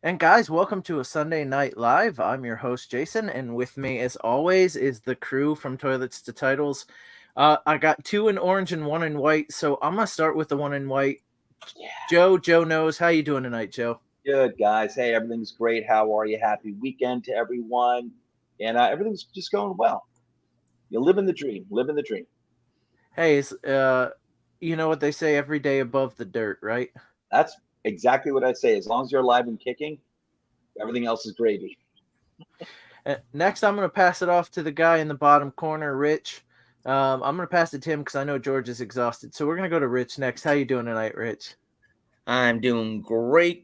And guys, welcome to a Sunday Night Live. I'm your host, Jason, and with me, as always, is the crew from Toilets to Titles. I got two in orange and one in white, so I'm gonna start with the one in white. Yeah, Joe knows. How you doing tonight, Joe? good guys. Hey, everything's great. How are you? Happy weekend to everyone, and everything's just going well. You're living the dream. Living the dream. Hey, you know what they say: every day above the dirt, right? That's exactly what I'd say. As long as you're alive and kicking, everything else is gravy. Next, I'm gonna pass it off to the guy in the bottom corner, Rich. I'm gonna pass it to him because I know George is exhausted. So we're gonna go to Rich next. How you doing tonight, Rich? I'm doing great.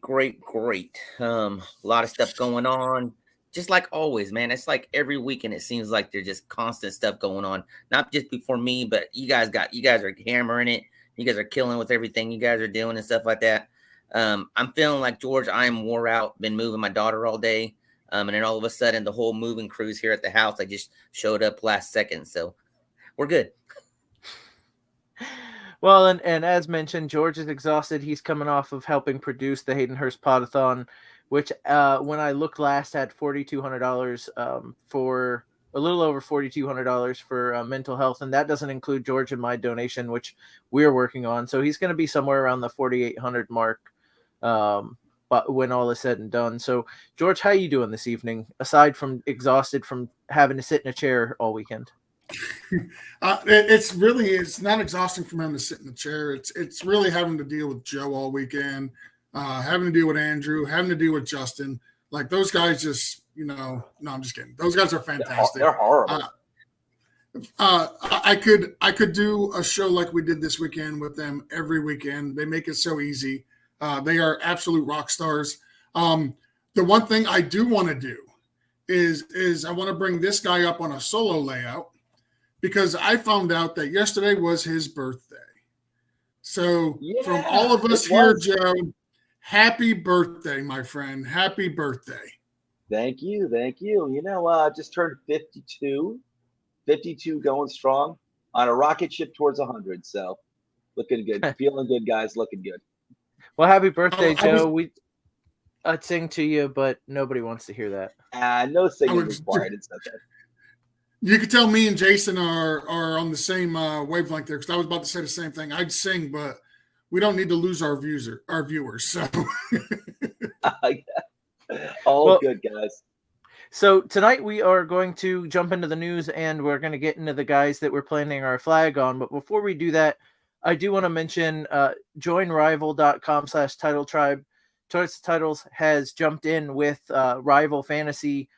A lot of stuff going on. Just like always, man. It's like every weekend it seems like there's just constant stuff going on. Not just before me, but you guys are hammering it. You guys are killing with everything you guys are doing and stuff like that. I'm feeling like George, I am wore out, been moving my daughter all day. And then all of a sudden the whole moving crews here at the house, I just showed up last second. So we're good. Well, and as mentioned, George is exhausted. He's coming off of helping produce the Hayden Hurst Podathon, which when I looked last had $4,200 for a little over $4,200 for mental health, and that doesn't include George and my donation, which we're working on. So he's going to be somewhere around the 4,800 mark, but when all is said and done. So George, how you doing this evening? Aside from exhausted from having to sit in a chair all weekend. It's not exhausting for him to sit in the chair. It's really having to deal with Joe all weekend, having to deal with Andrew, having to deal with Justin. Like those guys, just no, I'm just kidding. Those guys are fantastic. They're horrible. I could do a show like we did this weekend with them every weekend. They make it so easy. They are absolute rock stars. The one thing I do want to do is I want to bring this guy up on a solo layout, because I found out that yesterday was his birthday. So from all of us here, Joe, happy birthday, my friend. Happy birthday. Thank you. You know, just turned 52. 52 going strong on a rocket ship towards 100. So looking good. Feeling good, guys. Looking good. Well, happy birthday, Joe. I'd sing to you, but nobody wants to hear that. No singing required. It's okay. You could tell me and Jason are on the same wavelength there, because I was about to say the same thing. I'd sing, but we don't need to lose our viewers. So all good, guys. So tonight we are going to jump into the news, and we're going to get into the guys that we're planting our flag on. But before we do that, I do want to mention joinrival.com/title tribe. Toys Titles has jumped in with Rival Fantasy.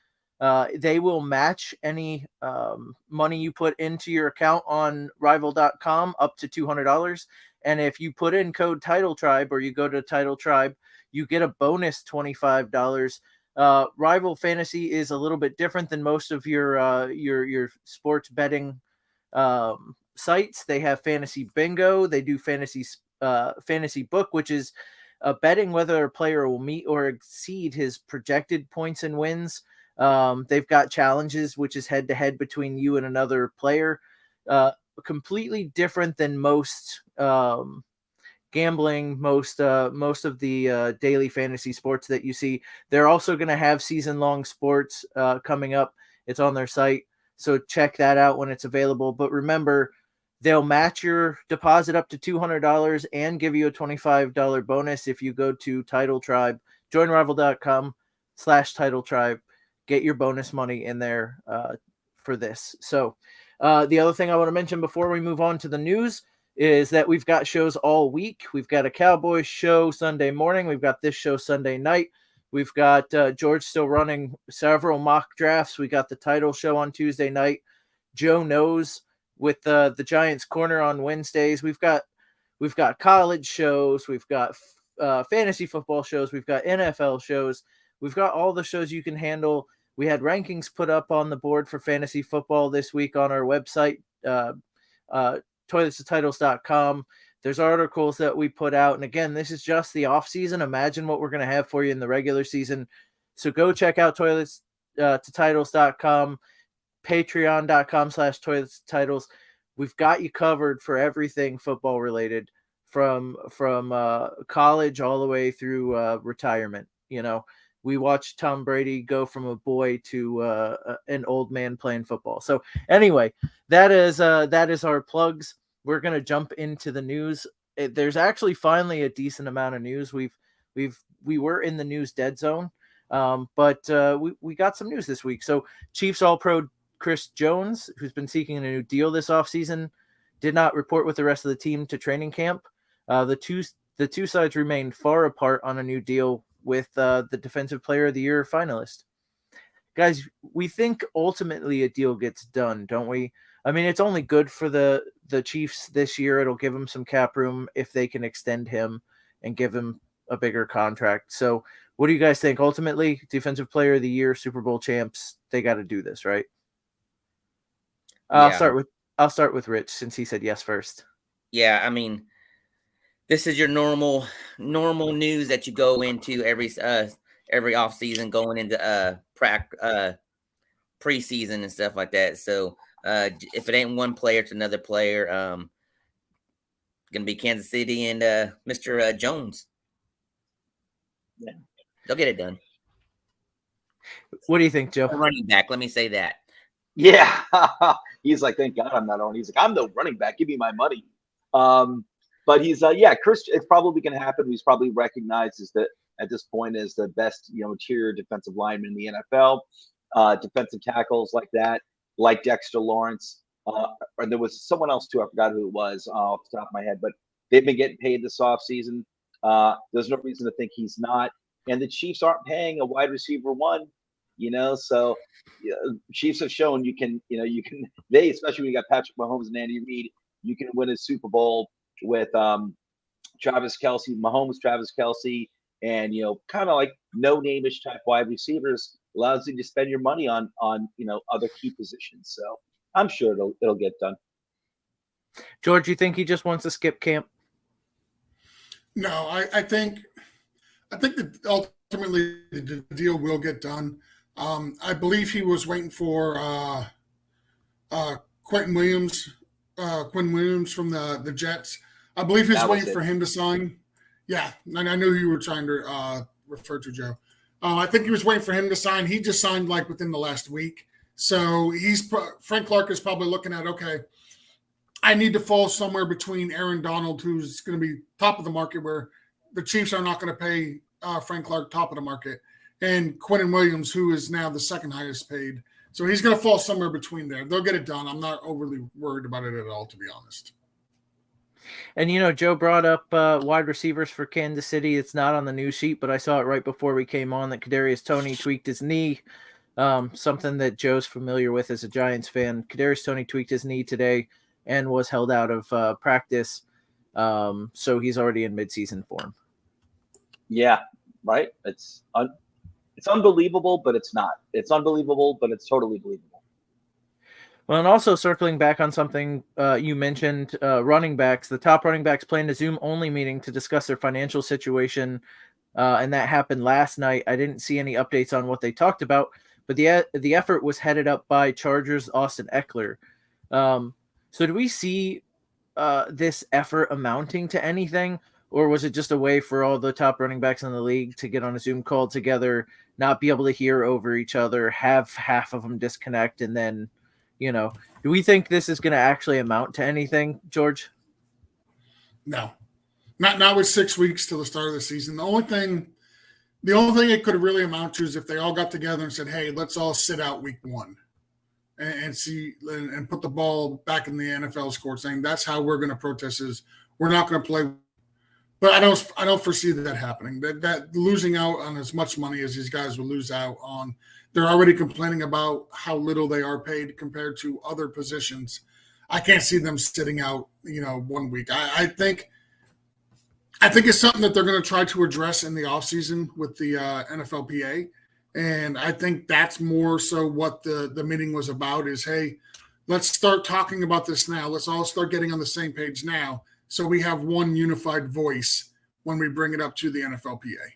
They will match any money you put into your account on rival.com up to $200. And if you put in code Title Tribe, or you go to Title Tribe, you get a bonus $25. Rival Fantasy is a little bit different than most of your sports betting sites. They have Fantasy Bingo. They do Fantasy Book, which is betting whether a player will meet or exceed his projected points and wins. They've got challenges, which is head to head between you and another player. Completely different than most gambling, most of the daily fantasy sports that you see. They're also going to have season-long sports coming up. It's on their site, so check that out when it's available. But remember, they'll match your deposit up to $200 and give you a $25 bonus if you go to Title Tribe, joinrival.com/Title Tribe. Get your bonus money in there for this. So the other thing I want to mention before we move on to the news is that we've got shows all week. We've got a Cowboys show Sunday morning. We've got this show Sunday night. We've got George still running several mock drafts. We got the title show on Tuesday night. Joe knows with the Giants Corner on Wednesdays. We've got college shows. We've got fantasy football shows. We've got NFL shows. We've got all the shows you can handle. We had rankings put up on the board for fantasy football this week on our website, toiletstotitles.com. There's articles that we put out. And again, this is just the off season. Imagine what we're going to have for you in the regular season. So go check out toiletstotitles.com, patreon.com/toiletstotitles. We've got you covered for everything football related, from college all the way through retirement. You know, we watched Tom Brady go from a boy to an old man playing football. So anyway, that is our plugs. We're gonna jump into the news. There's actually finally a decent amount of news. We were in the news dead zone, but we got some news this week. So Chiefs All-Pro Chris Jones, who's been seeking a new deal this offseason, did not report with the rest of the team to training camp. The two sides remained far apart on a new deal with the Defensive Player of the Year finalist. Guys, we think ultimately a deal gets done, don't we? I mean, it's only good for the Chiefs this year. It'll give them some cap room if they can extend him and give him a bigger contract. So what do you guys think? Ultimately, Defensive Player of the Year, Super Bowl champs, they got to do this, right? Yeah. I'll start with Rich since he said yes first. Yeah, I mean, this is your normal news that you go into every off season, going into preseason and stuff like that. So if it ain't one player, it's another player. Gonna be Kansas City and Mr. Jones. Yeah, they'll get it done. What do you think, Joe? A running back. Let me say that. Yeah, he's like, thank God I'm not on. He's like, I'm the running back. Give me my money. But he's Chris. It's probably going to happen. He's probably recognized as that at this point as the best interior defensive lineman in the NFL. Defensive tackles like that, like Dexter Lawrence, or there was someone else too. I forgot who it was off the top of my head. But they've been getting paid this offseason. There's no reason to think he's not. And the Chiefs aren't paying a wide receiver one. So Chiefs have shown you can, especially when you got Patrick Mahomes and Andy Reid, you can win a Super Bowl with Travis Kelce, and kind of like no-name-ish type wide receivers allows you to spend your money on other key positions. So I'm sure it'll get done. George, you think he just wants to skip camp? No, I think that ultimately the deal will get done. I believe he was waiting for Quinn Williams from the Jets. I believe he's waiting for him to sign. Yeah, and I knew you were trying to refer to Joe. I think he was waiting for him to sign. He just signed like within the last week. So Frank Clark is probably looking at, okay, I need to fall somewhere between Aaron Donald, who's going to be top of the market, where the Chiefs are not going to pay Frank Clark top of the market, and Quentin Williams, who is now the second highest paid. So he's going to fall somewhere between there. They'll get it done. I'm not overly worried about it at all, to be honest. And, Joe brought up wide receivers for Kansas City. It's not on the news sheet, but I saw it right before we came on that Kadarius Toney tweaked his knee, something that Joe's familiar with as a Giants fan. Kadarius Toney tweaked his knee today and was held out of practice, so he's already in midseason form. Yeah, right? It's unbelievable, but it's not. It's unbelievable, but it's totally believable. Well, and also circling back on something you mentioned, running backs. The top running backs planned a Zoom-only meeting to discuss their financial situation, and that happened last night. I didn't see any updates on what they talked about, but the effort was headed up by Chargers' Austin Eckler. So do we see this effort amounting to anything, or was it just a way for all the top running backs in the league to get on a Zoom call together, not be able to hear over each other, have half of them disconnect, and then do we think this is going to actually amount to anything, George? No, not with 6 weeks till the start of the season. The only thing it could really amount to is if they all got together and said, "Hey, let's all sit out week one and see and put the ball back in the NFL's court," saying that's how we're going to protest is we're not going to play. But I don't foresee that happening. That losing out on as much money as these guys will lose out on. They're already complaining about how little they are paid compared to other positions. I can't see them sitting out, 1 week. I think it's something that they're going to try to address in the offseason with the NFLPA. And I think that's more so what the meeting was about is, hey, let's start talking about this now. Let's all start getting on the same page now so we have one unified voice when we bring it up to the NFLPA.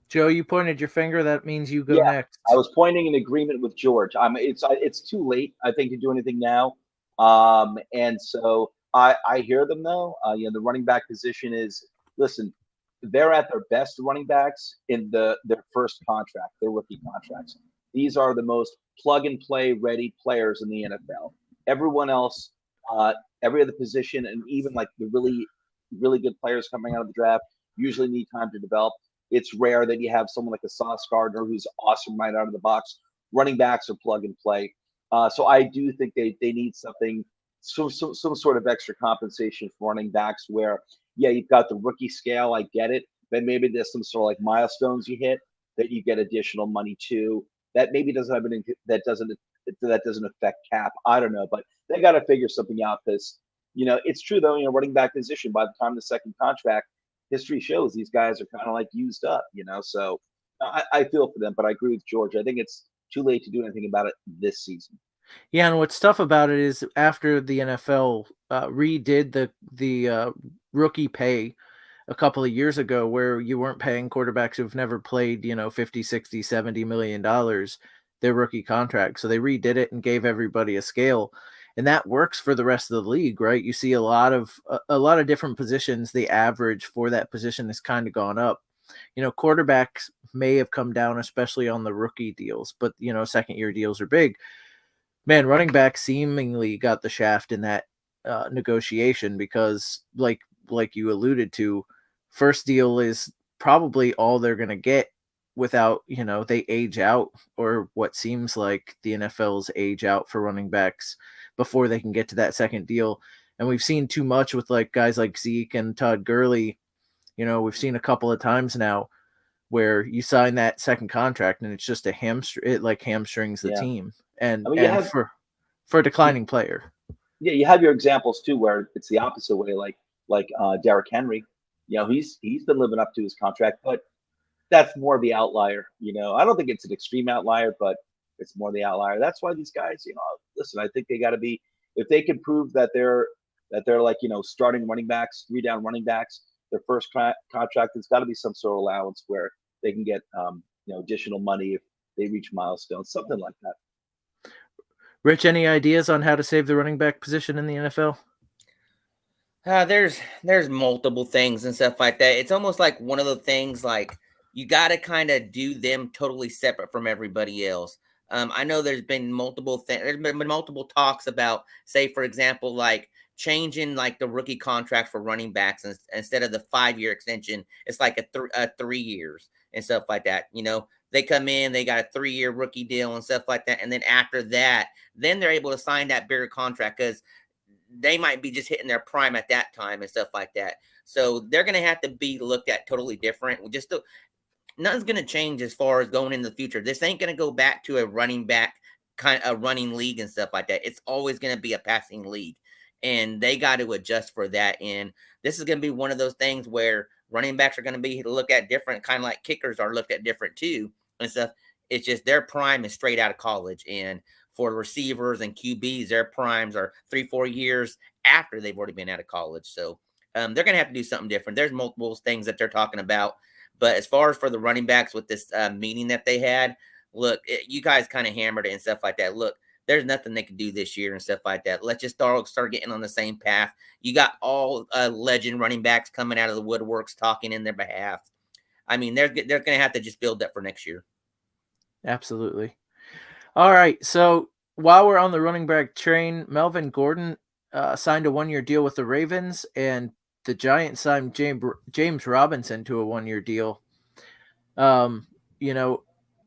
Joe, you pointed your finger. That means you go next. I was pointing in agreement with George. It's too late, I think, to do anything now. And so I hear them though. The running back position is, listen, they're at their best running backs in their first contract, their rookie contracts. These are the most plug and play ready players in the NFL. Everyone else, every other position, and even like the really, really good players coming out of the draft usually need time to develop. It's rare that you have someone like a Sauce Gardner who's awesome right out of the box. Running backs are plug and play. So I do think they need something, some sort of extra compensation for running backs where, yeah, you've got the rookie scale, I get it, but maybe there's some sort of like milestones you hit that you get additional money to. That maybe doesn't have that doesn't affect cap. I don't know, but they got to figure something out because it's true though. Running back position by the time the second contract, history shows these guys are kind of like used up. So I feel for them, but I agree with George. I think it's too late to do anything about it this season. Yeah, and what's tough about it is after the NFL redid the rookie pay a couple of years ago, where you weren't paying quarterbacks who've never played 50, 60, 70 million dollars their rookie contract. So they redid it and gave everybody a scale, and that works for the rest of the league, right? You see a lot of different positions, the average for that position has kind of gone up. Quarterbacks may have come down, especially on the rookie deals, but second year deals are big. Man, running back seemingly got the shaft in that negotiation because, like you alluded to, first deal is probably all they're going to get without, they age out, or what seems like the NFL's age out for running backs before they can get to that second deal. And we've seen too much with like guys like Zeke and Todd Gurley. We've seen a couple of times now where you sign that second contract and it's just a it like hamstrings the team. And I mean, for a declining player. Yeah, you have your examples too where it's the opposite way, like Derrick Henry. He's been living up to his contract, but that's more the outlier. I don't think it's an extreme outlier, but it's more the outlier. That's why these guys, listen, I think they got to be, if they can prove that they're like starting running backs, 3-down running backs, their first contract, there's got to be some sort of allowance where they can get additional money if they reach milestones, something like that. Rich, any ideas on how to save the running back position in the NFL? There's multiple things and stuff like that. It's almost like one of the things like you got to kind of do them totally separate from everybody else. I know there's been multiple there's been multiple talks about, say, for example, like changing like the rookie contract for running backs instead of the 5-year extension. It's like a 3 years and stuff like that. They come in, they got a 3-year rookie deal and stuff like that. And then after that, then they're able to sign that bigger contract because they might be just hitting their prime at that time and stuff like that. So they're going to have to be looked at totally different. Nothing's going to change as far as going in the future. This ain't going to go back to a running back kind of a running league and stuff like that. It's always going to be a passing league, and they got to adjust for that. And this is going to be one of those things where running backs are going to be looked at different, kind of like kickers are looked at different too and stuff. It's just their prime is straight out of college, and for receivers and QBs, their primes are 3-4 years after they've already been out of college. So they're going to have to do something different. There's multiple things that they're talking about. But as far as for the running backs with this meeting that they had, look, you guys kind of hammered it and stuff like that. Look, there's nothing they can do this year and stuff like that. Let's just start getting on the same path. You got all legend running backs coming out of the woodworks talking in their behalf. I mean, they're going to have to just build that for next year. Absolutely. All right. So while we're on the running back train, Melvin Gordon signed a 1-year deal with the Ravens, and the Giants signed James Robinson to a 1-year deal.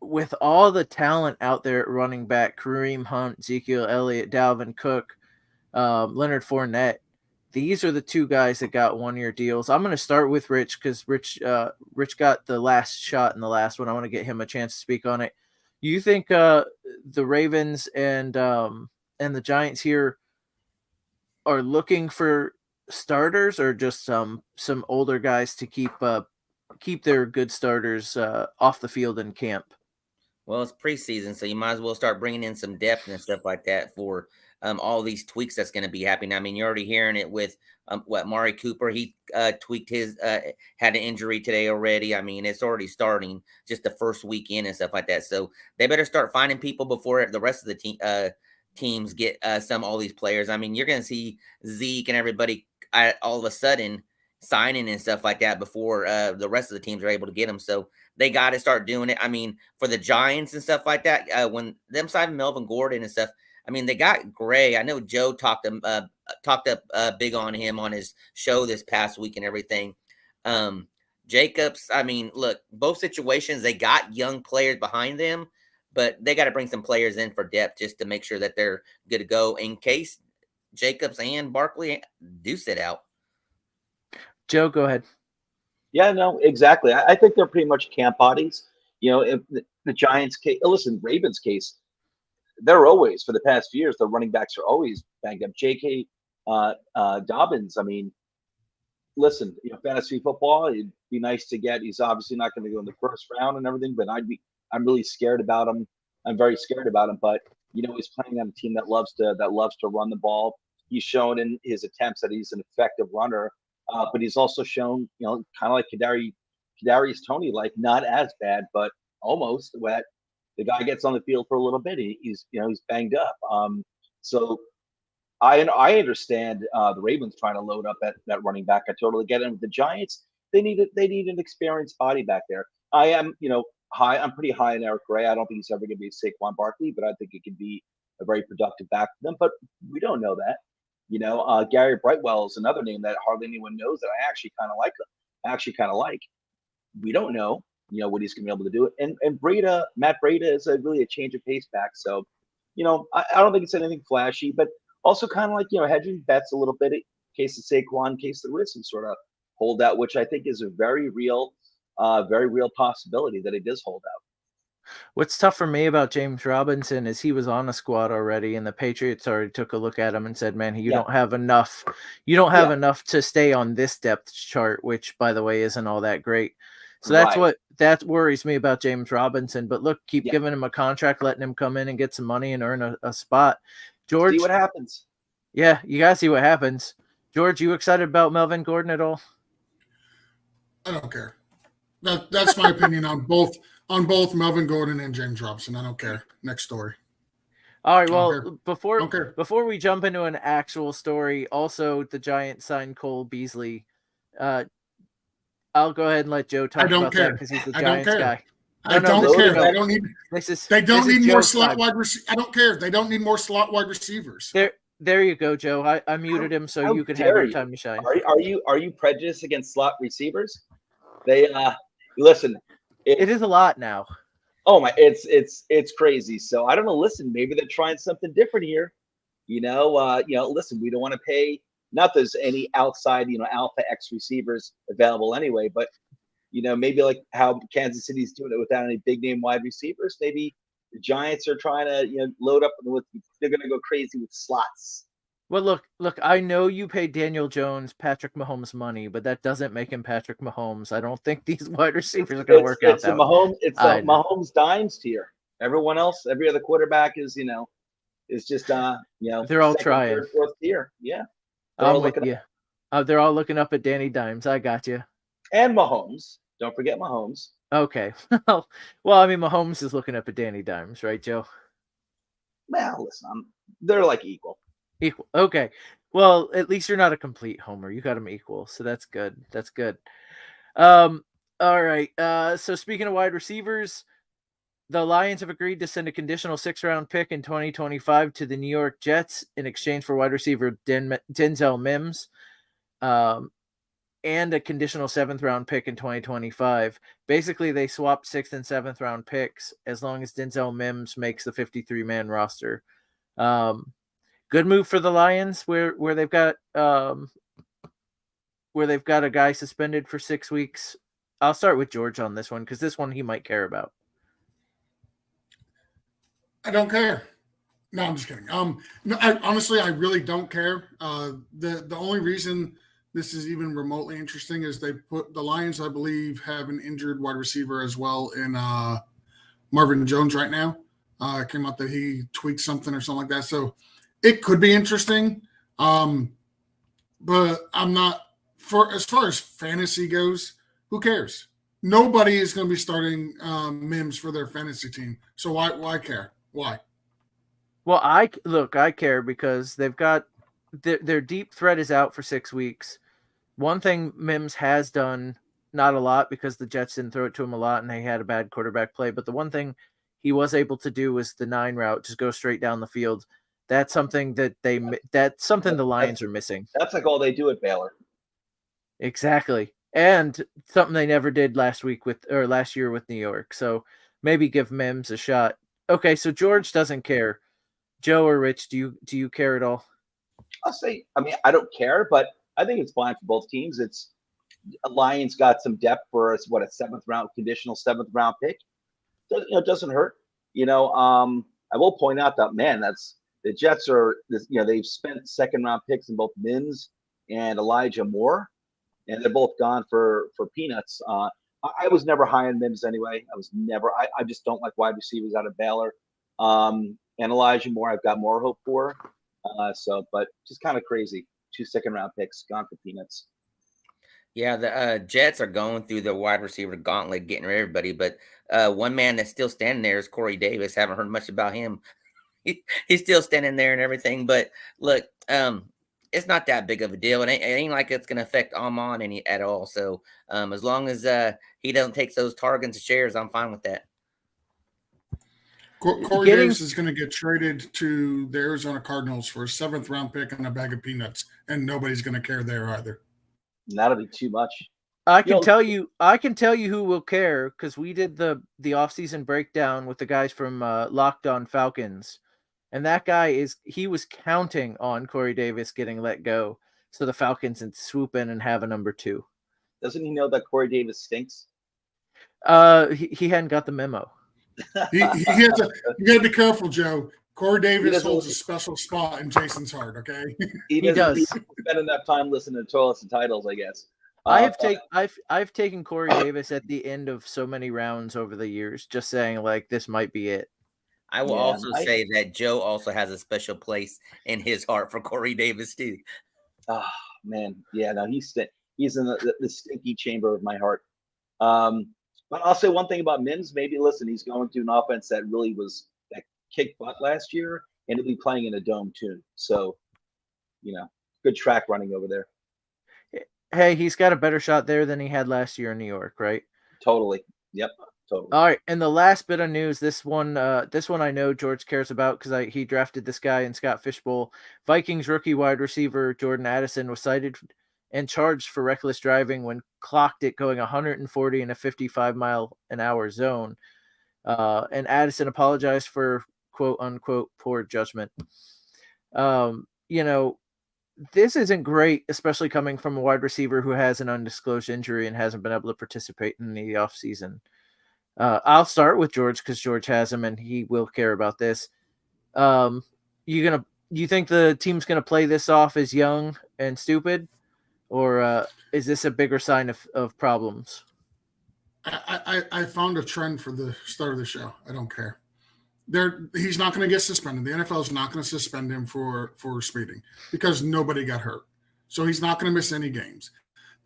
With all the talent out there at running back, Kareem Hunt, Ezekiel Elliott, Dalvin Cook, Leonard Fournette, these are the 2 guys that got 1-year deals. I'm going to start with Rich because Rich got the last shot in the last one. I want to get him a chance to speak on it. You think the Ravens and the Giants here are looking for starters, or just some older guys to keep their good starters off the field in camp? Well, it's preseason, so you might as well start bringing in some depth and stuff like that for all these tweaks that's going to be happening. I mean, you're already hearing it with Mari Cooper. He tweaked his had an injury today already. I mean, it's already starting just the first weekend and stuff like that. So they better start finding people before the rest of the teams get all these players. I mean, you're going to see Zeke and everybody all of a sudden signing and stuff like that before the rest of the teams are able to get him. So they got to start doing it. I mean, for the Giants and stuff like that, when them signing Melvin Gordon and stuff, I mean, they got Gray. I know Joe talked up big on him on his show this past week and everything. Jacobs, I mean, look, both situations, they got young players behind them, but they got to bring some players in for depth just to make sure that they're good to go in case Jacobs and Barkley do sit out. Joe, go ahead. Yeah, no, exactly. I think they're pretty much camp bodies. You know, if the Giants case, listen, Ravens case, they're always, for the past few years, the running backs are always banged up. J.K. Dobbins, I mean, listen, you know, fantasy football, it'd be nice to get. He's obviously not going to go in the first round and everything, but I'm really scared about him. I'm very scared about him. But you know, he's playing on a team that loves to run the ball. He's shown in his attempts that he's an effective runner, but he's also shown, you know, kind of like Kadarius Toney, like not as bad, but almost. When the guy gets on the field for a little bit, he's banged up. So I understand the Ravens trying to load up that running back. I totally get it. And the Giants, they need an experienced body back there. I am, you know, I'm pretty high on Eric Gray. I don't think he's ever going to be Saquon Barkley, but I think it can be a very productive back for them. But we don't know that. You know, Gary Brightwell is another name that hardly anyone knows that I actually kind of like. We don't know, you know, what he's going to be able to do. And Matt Breida is really a change of pace back. So, you know, I don't think it's anything flashy, but also kind of like, you know, hedging bets a little bit in case of Saquon, in case there is some sort of holdout, which I think is a very real possibility that it does hold out. What's tough for me about James Robinson is he was on a squad already, and the Patriots already took a look at him and said, "Man, you don't have enough. You don't have enough to stay on this depth chart," which, by the way, isn't all that great. So that worries me about James Robinson. But look, keep giving him a contract, letting him come in and get some money and earn a spot. George, see what happens. Yeah, you gotta see what happens. George, you excited about Melvin Gordon at all? I don't care. That's my opinion on both Melvin Gordon and James Robinson. I don't care. Next story. All right. Well, before we jump into an actual story, also the Giants signed Cole Beasley. I'll go ahead and let Joe talk about that because he's the Giants guy. I don't care. They don't need. They don't need more slot wide receivers. I don't care. They don't need more slot wide receivers. There you go, Joe. I muted him so you could have your time to shine. Are you prejudiced against slot receivers? They listen. It is a lot now. Oh my, it's crazy. So I don't know. Listen, maybe they're trying something different here. Listen, we don't want to pay. Not there's any outside, alpha X receivers available anyway, but maybe like how Kansas City's doing it without any big name wide receivers. Maybe the Giants are trying to, load up with. They're going to go crazy with slots. Well, look. I know you paid Daniel Jones Patrick Mahomes money, but that doesn't make him Patrick Mahomes. I don't think these wide receivers are going to work out. It's a Mahomes dimes tier. Everyone else, every other quarterback is just they're all trying. Third, fourth tier. Yeah. I'm with you. They're all looking up at Danny Dimes. I got you. And Mahomes. Don't forget Mahomes. Okay. Well, I mean, Mahomes is looking up at Danny Dimes, right, Joe? Well, listen, they're like equal. Equal. Okay. Well, at least you're not a complete homer. You got them equal, so that's good. That's good. All right. So speaking of wide receivers, the Lions have agreed to send a conditional 6th-round pick in 2025 to the New York Jets in exchange for wide receiver Denzel Mims, and a conditional 7th-round pick in 2025. Basically, they swapped 6th and 7th-round picks as long as Denzel Mims makes the 53-man roster. Good move for the Lions, where they've got a guy suspended for 6 weeks. I'll start with George on this one because this one he might care about. I don't care. No, I'm just kidding. No, honestly, I really don't care. The only reason this is even remotely interesting is they put the Lions, I believe, have an injured wide receiver as well in Marvin Jones right now. It came out that he tweaked something or something like that. So it could be interesting. But I'm not as far as fantasy goes, who cares? Nobody is going to be starting Mims for their fantasy team. So why care? Why? Well, I care because they've got their deep threat is out for 6 weeks. One thing Mims has done, not a lot because the Jets didn't throw it to him a lot and they had a bad quarterback play, but the one thing he was able to do was the 9 route, just go straight down the field. That's something that the Lions are missing. That's like all they do at Baylor. Exactly. And something they never did last year with New York. So maybe give Mims a shot. Okay, so George doesn't care. Joe or Rich, do you care at all? I'll say, I mean, I don't care, but I think it's fine for both teams. It's Lions got some depth for us. What, a conditional seventh round pick? It doesn't hurt. I will point out that, man, that's the Jets are. They've spent second round picks in both Mims and Elijah Moore, and they're both gone for peanuts. I was never high on Mims anyway. I just don't like wide receivers out of Baylor. And Elijah Moore, I've got more hope for. But just kind of crazy. 2 second-round picks gone for peanuts. Yeah, the Jets are going through the wide receiver gauntlet, getting rid of everybody. But one man that's still standing there is Corey Davis. Haven't heard much about him. He's still standing there and everything. But look, it's not that big of a deal. It ain't like it's going to affect Amon at all. So as long as he doesn't take those targets and shares, I'm fine with that. Corey Davis is going to get traded to the Arizona Cardinals for a 7th-round pick and a bag of peanuts, and nobody's going to care there either. And that'll be too much. I can tell you who will care, because we did the offseason breakdown with the guys from Locked On Falcons, and that guy he was counting on Corey Davis getting let go, so the Falcons would swoop in and have a number 2. Doesn't he know that Corey Davis stinks? He hadn't got the memo. You got to be careful, Joe. Corey Davis holds a special spot in Jason's heart. Okay, he does. Spend enough time listening to Toilets and Titles, I guess. I've taken Corey Davis at the end of so many rounds over the years, just saying like this might be it. I will also say that Joe also has a special place in his heart for Corey Davis too. Oh man, yeah, no, he's in the stinky chamber of my heart. But I'll say one thing about Mims. Maybe listen, he's going through an offense that really was that kicked butt last year, and he'll be playing in a dome too. So, good track running over there. Hey, he's got a better shot there than he had last year in New York, right? Totally. Yep. Totally. All right, and the last bit of news. This one I know George cares about because he drafted this guy in Scott Fishbowl. Vikings rookie wide receiver Jordan Addison was cited and charged for reckless driving when clocked it going 140 in a 55-mile-an-hour zone. And Addison apologized for quote-unquote poor judgment. This isn't great, especially coming from a wide receiver who has an undisclosed injury and hasn't been able to participate in the offseason. I'll start with George because George has him and he will care about this. You think the team's going to play this off as young and stupid? Or is this a bigger sign of problems? I found a trend for the start of the show. I don't care. He's not going to get suspended. The NFL is not going to suspend him for speeding because nobody got hurt. So he's not going to miss any games.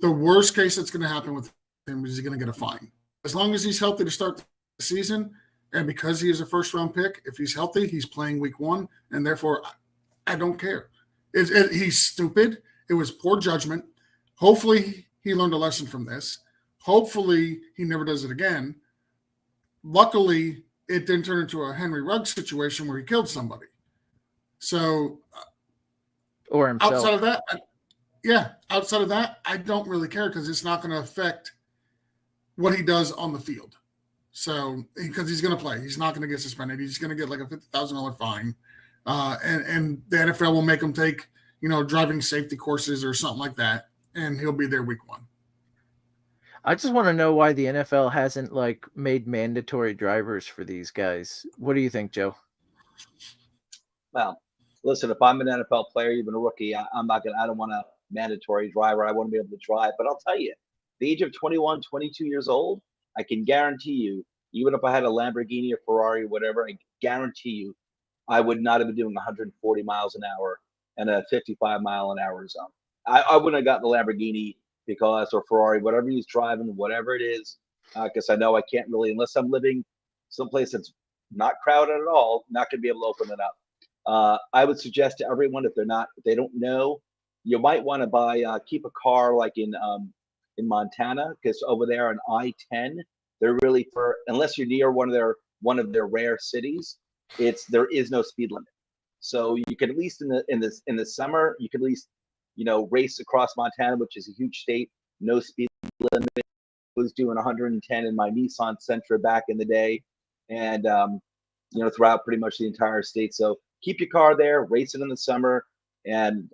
The worst case that's going to happen with him is he's going to get a fine. As long as he's healthy to start the season, and because he is a first-round pick, if he's healthy, he's playing week 1, and therefore I don't care. He's stupid. It was poor judgment. Hopefully he learned a lesson from this. Hopefully he never does it again. Luckily, it didn't turn into a Henry Ruggs situation where he killed somebody. So, or himself. Outside of that, I don't really care because it's not going to affect what he does on the field. So, because he's going to play, he's not going to get suspended. He's going to get like a $50,000 fine, and the NFL will make him take, driving safety courses or something like that, and he'll be there week 1. I just want to know why the NFL hasn't made mandatory drivers for these guys. What do you think, Joe? Well, listen, if I'm an NFL player, even a rookie, I don't want a mandatory driver. I want to be able to drive. But I'll tell you, the age of 21, 22 years old, I can guarantee you, even if I had a Lamborghini or Ferrari or whatever, I guarantee you I would not have been doing 140 miles an hour and a 55-mile-an-hour zone. I wouldn't have gotten the Lamborghini or Ferrari, whatever he's driving, whatever it is, because I know I can't really, unless I'm living someplace that's not crowded at all, not going to be able to open it up. I would suggest to everyone, if they don't know you might want to keep a car like in Montana, because over there on I-10, they're really unless you're near one of their rare cities, there is no speed limit. So you can at least in the summer, you can at least race across Montana, which is a huge state, no speed limit. I was doing 110 in my Nissan Sentra back in the day, and throughout pretty much the entire state. So keep your car there, race it in the summer, and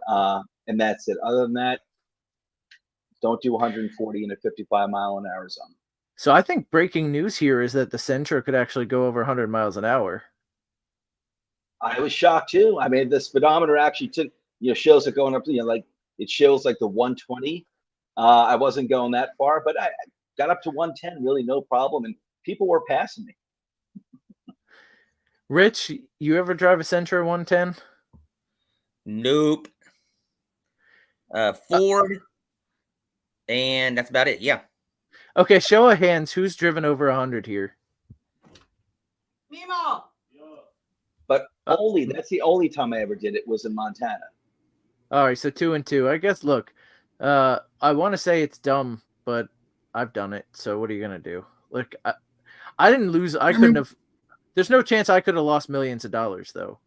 that's it. Other than that, don't do 140 in a 55-mile-an-hour zone. So I think breaking news here is that the Sentra could actually go over 100 miles an hour. I was shocked too. I mean, the speedometer actually shows it going up, like it shows like the 120. I wasn't going that far, but I got up to 110, really no problem, and people were passing me. Rich, you ever drive a Sentra 110? Nope. Ford, and that's about it. Yeah. Okay, show of hands. Who's driven over 100 here? Mimo. But that's the only time I ever did it was in Montana. All right, so 2 and 2. I guess. Look, I want to say it's dumb, but I've done it. So what are you gonna do? Look, I didn't lose. I couldn't have. There's no chance I could have lost millions of dollars, though.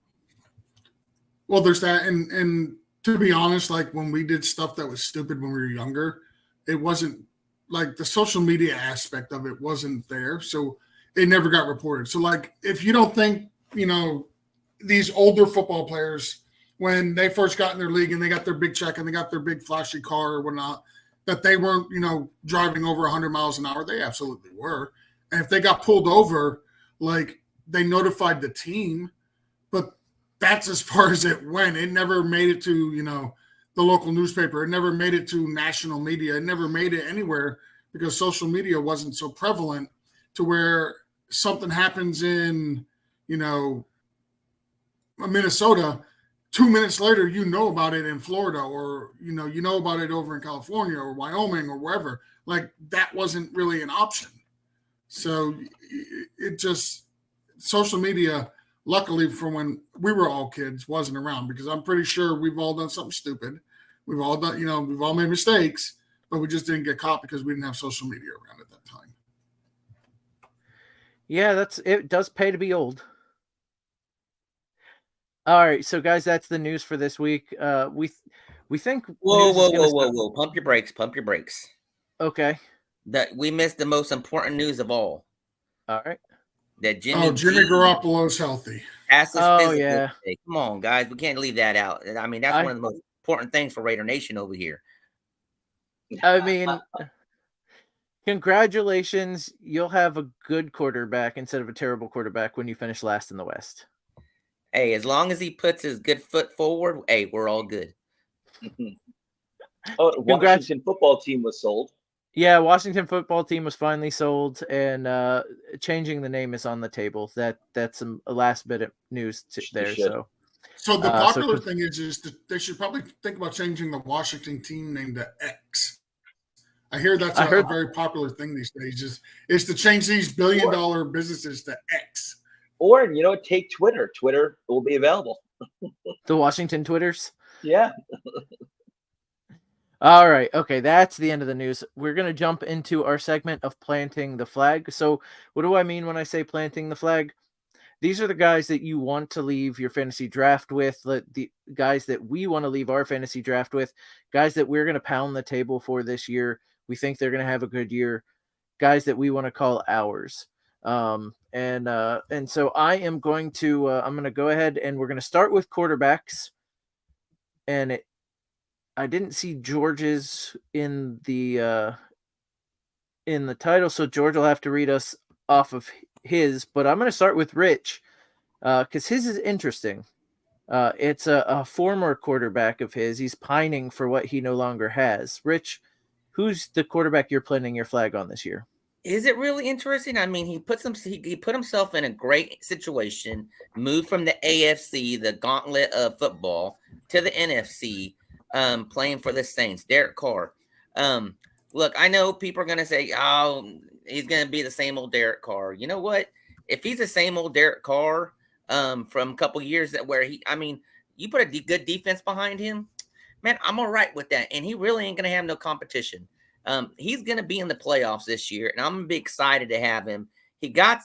Well, there's that, and to be honest, like when we did stuff that was stupid when we were younger, it wasn't like the social media aspect of it wasn't there, so it never got reported. So, like, if you don't think these older football players, when they first got in their league and they got their big check and they got their big flashy car or whatnot, that they weren't driving over 100 miles an hour, they absolutely were. And if they got pulled over, like, they notified the team, but that's as far as it went. It never made it to, the local newspaper. It never made it to national media. It never made it anywhere because social media wasn't so prevalent to where something happens in, Minnesota, 2 minutes later, about it in Florida, or, about it over in California or Wyoming or wherever. Like, that wasn't really an option. So it just, social media, luckily from when we were all kids, wasn't around, because I'm pretty sure we've all done something stupid. We've all done, we've all made mistakes, but we just didn't get caught because we didn't have social media around at that time. Yeah, it does pay to be old. All right, so guys, that's the news for this week. We think. Whoa! Pump your brakes. Okay. That we missed the most important news of all. All right. That Jimmy Garoppolo's healthy. Yeah. Come on, guys, we can't leave that out. I mean, that's one of the most important things for Raider Nation over here. I mean, congratulations. You'll have a good quarterback instead of a terrible quarterback when you finish last in the West. Hey, as long as he puts his good foot forward, hey, we're all good. Washington football team was sold. Yeah, Washington football team was finally sold, and changing the name is on the table. That's a last bit of news there. So the popular thing is that they should probably think about changing the Washington team name to X. I hear that's a very popular thing these days. Is to change these billion-dollar businesses to X. Or take Twitter. Twitter will be available. The Washington Twitters. Yeah. All right. Okay. That's the end of the news. We're going to jump into our segment of planting the flag. So what do I mean when I say planting the flag? These are the guys that you want to leave your fantasy draft with, the guys that we want to leave our fantasy draft with, guys that we're going to pound the table for this year. We think they're going to have a good year, guys that we want to call ours. And so I am going to, I'm going to go ahead and we're going to start with quarterbacks. And I didn't see George's in the title, so George will have to read us off of his. But I'm going to start with Rich, because his is interesting. It's a former quarterback of his. He's pining for what he no longer has. Rich, who's the quarterback you're planting your flag on this year? Is it really interesting? I mean, he put himself in a great situation, moved from the AFC, the gauntlet of football, to the NFC. Playing for the Saints, Derek Carr. Look, I know people are going to say, oh, he's going to be the same old Derek Carr. You know what? If he's the same old Derek Carr from a couple years you put a good defense behind him, man, I'm all right with that. And he really ain't going to have no competition. He's going to be in the playoffs this year, and I'm going to be excited to have him.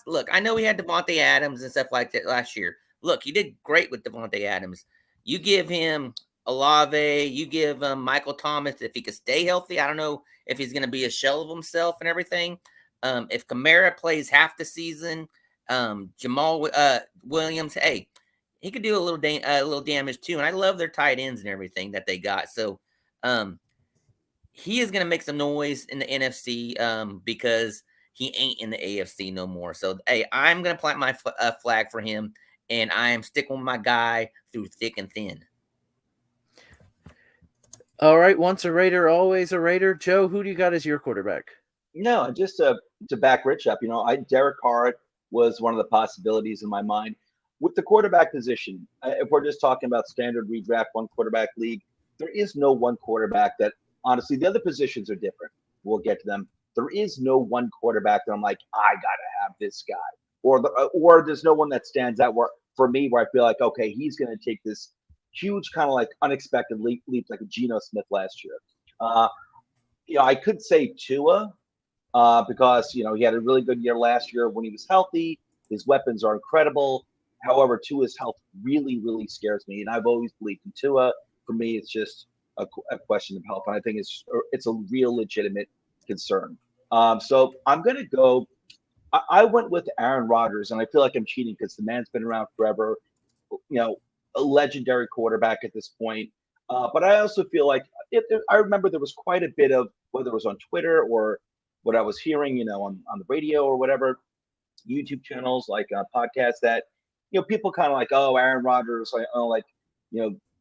Look, I know he had Devontae Adams and stuff like that last year. Look, he did great with Devontae Adams. You give him Olave, you give him Michael Thomas. If he could stay healthy, I don't know if he's going to be a shell of himself and everything. If Kamara plays half the season, Jamal Williams, hey, he could do a little damage too. And I love their tight ends and everything that they got. So he is going to make some noise in the NFC because he ain't in the AFC no more. So, hey, I'm going to plant my flag for him, and I am sticking with my guy through thick and thin. All right, once a Raider, always a Raider. Joe, who do you got as your quarterback? No, just to back Rich up, Derek Carr was one of the possibilities in my mind. With the quarterback position, if we're just talking about standard redraft, one quarterback league, there is no one quarterback that, honestly, the other positions are different. We'll get to them. There is no one quarterback that I'm like, I got to have this guy. Or there's no one that stands out for me where I feel like, okay, he's going to take this huge kind of like unexpected leap like a Geno Smith last year. I could say Tua because, he had a really good year last year when he was healthy. His weapons are incredible. However, Tua's health really, really scares me. And I've always believed in Tua. For me, it's just a question of health. And I think it's a real legitimate concern. So I'm going to go. I went with Aaron Rodgers, and I feel like I'm cheating because the man's been around forever, a legendary quarterback at this point. But I also feel like I remember there was quite a bit of, whether it was on Twitter or what I was hearing, on the radio or whatever, YouTube channels, like podcasts that, people kind of like, oh, Aaron Rodgers,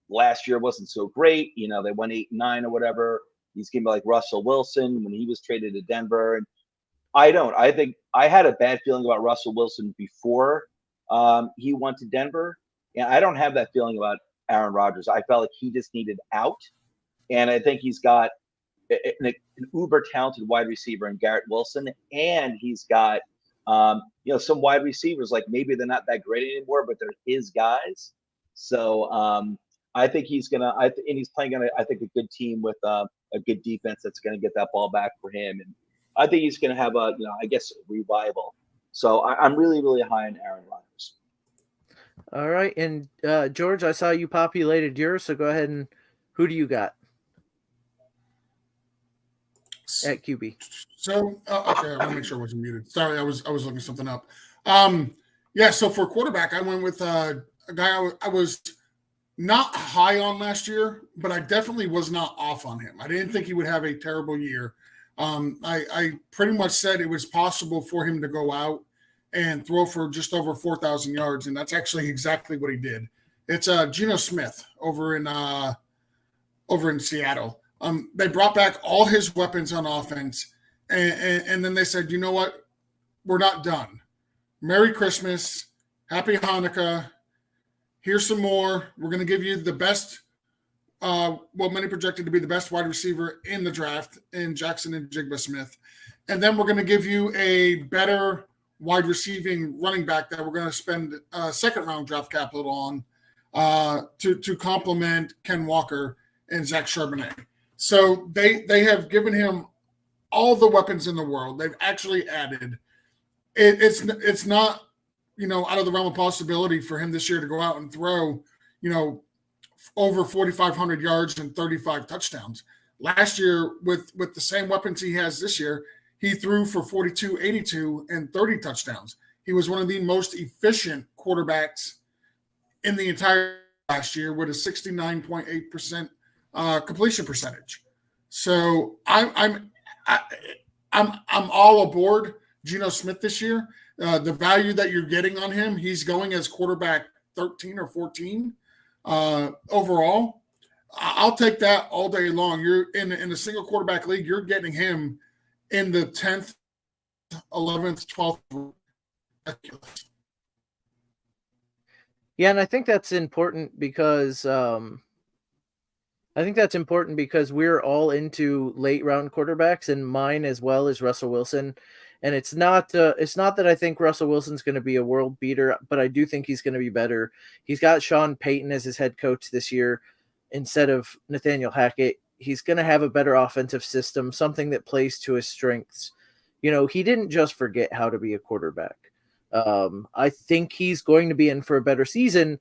last year wasn't so great. They went 8-9 or whatever. He's going to be like Russell Wilson when he was traded to Denver. And I think I had a bad feeling about Russell Wilson before he went to Denver. And I don't have that feeling about Aaron Rodgers. I felt like he just needed out. And I think he's got an uber talented wide receiver in Garrett Wilson. And he's got, some wide receivers, like maybe they're not that great anymore, but they're his guys. So I think he's playing on, I think, a good team with a good defense that's going to get that ball back for him. And I think he's going to have a revival. So I'm really, really high on Aaron Rodgers. All right. And George, I saw you populated yours, so go ahead and who do you got at QB? So, okay, I want to make sure I wasn't muted. Sorry, I was looking something up. So for quarterback, I went with a guy I was not high on last year, but I definitely was not off on him. I didn't think he would have a terrible year. I pretty much said it was possible for him to go out and throw for just over 4,000 yards, and that's actually exactly what he did. It's Geno Smith over in Seattle. They brought back all his weapons on offense, and then they said, you know what? We're not done. Merry Christmas. Happy Hanukkah. Here's some more. We're going to give you the best, many projected to be the best wide receiver in the draft in Jackson and Jigba Smith. And then we're going to give you a better wide receiving running back that we're going to spend second-round draft capital on to complement Ken Walker and Zach Charbonnet. So they have given him all the weapons in the world. They've actually added. It's not, out of the realm of possibility for him this year to go out and throw, over 4,500 yards and 35 touchdowns. Last year, with the same weapons he has this year, he threw for 42, 82, and 30 touchdowns. He was one of the most efficient quarterbacks in the entire last year with a 69.8% completion percentage. So I'm all aboard Geno Smith this year. The value that you're getting on him, he's going as quarterback 13 or 14 overall. I'll take that all day long. You're in a single quarterback league, you're getting him in the 10th, 11th, 12th. Yeah, and I think that's important because we're all into late round quarterbacks, and mine as well is Russell Wilson. And it's not that I think Russell Wilson's going to be a world beater, but I do think he's going to be better. He's got Sean Payton as his head coach this year. instead of Nathaniel Hackett. He's going to have a better offensive system, something that plays to his strengths. He didn't just forget how to be a quarterback. I think he's going to be in for a better season,